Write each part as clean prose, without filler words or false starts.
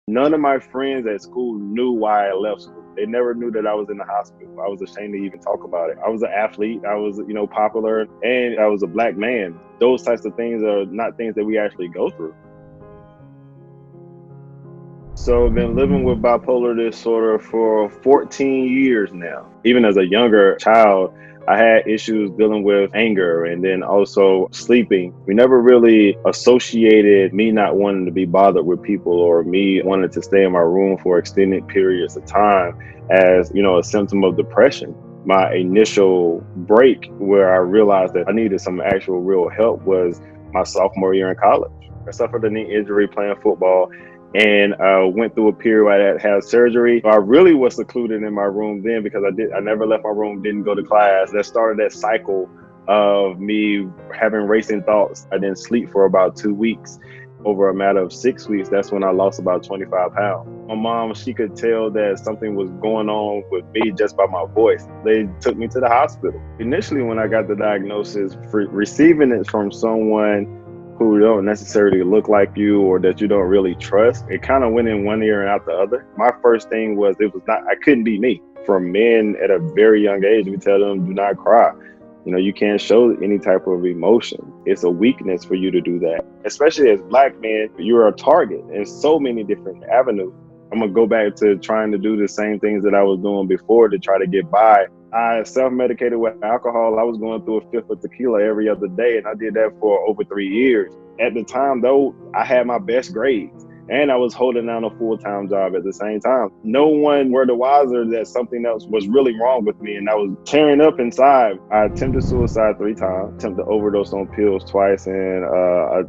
None of my friends at school knew why I left school. They never knew that I was in the hospital. I was ashamed to even talk about it. I was an athlete. I was, popular, and I was a black man. Those types of things are not things that we actually go through. So I've been living with bipolar disorder for 14 years now. Even as a younger child, I had issues dealing with anger and then also sleeping. We never really associated me not wanting to be bothered with people or me wanting to stay in my room for extended periods of time as, a symptom of depression. My initial break where I realized that I needed some actual real help was my sophomore year in college. I suffered a knee injury playing football and went through a period where I had surgery. I really was secluded in my room then because I never left my room, didn't go to class. That started that cycle of me having racing thoughts. I didn't sleep for about 2 weeks. Over a matter of 6 weeks, that's when I lost about 25 pounds. My mom, she could tell that something was going on with me just by my voice. They took me to the hospital. Initially, when I got the diagnosis, receiving it from someone who don't necessarily look like you or that you don't really trust, it kind of went in one ear and out the other. My first thing was I couldn't be me. For men at a very young age, we tell them, do not cry. You can't show any type of emotion. It's a weakness for you to do that. Especially as black men, you're a target in so many different avenues. I'm gonna go back to trying to do the same things that I was doing before to try to get by. I self-medicated with alcohol. I was going through a fifth of tequila every other day, and I did that for over 3 years. At the time, though, I had my best grades, and I was holding down a full-time job at the same time. No one were the wiser that something else was really wrong with me, and I was tearing up inside. I attempted suicide 3 times, attempted to overdose on pills twice, and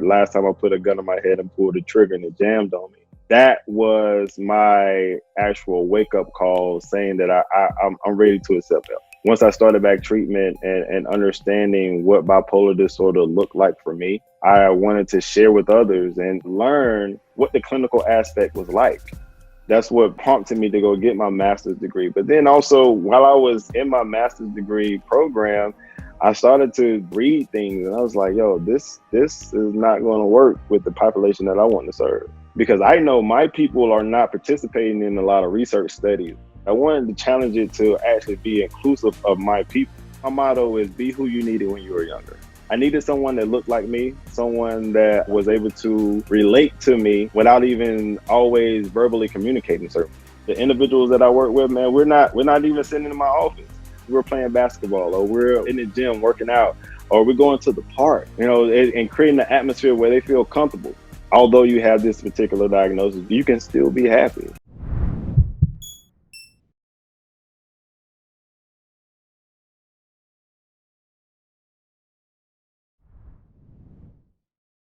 last time I put a gun on my head and pulled the trigger, and it jammed on me. That was my actual wake-up call saying that I'm ready to accept help. Once I started back treatment and understanding what bipolar disorder looked like for me, I wanted to share with others and learn what the clinical aspect was like. That's what prompted me to go get my master's degree. But then also, while I was in my master's degree program, I started to read things and I was like, yo, this is not going to work with the population that I want to serve. Because I know my people are not participating in a lot of research studies. I wanted to challenge it to actually be inclusive of my people. My motto is be who you needed when you were younger. I needed someone that looked like me, someone that was able to relate to me without even always verbally communicating certain. The individuals that I work with, man, we're not even sitting in my office. We're playing basketball, or we're in the gym working out, or we're going to the park, and creating an atmosphere where they feel comfortable. Although you have this particular diagnosis, you can still be happy.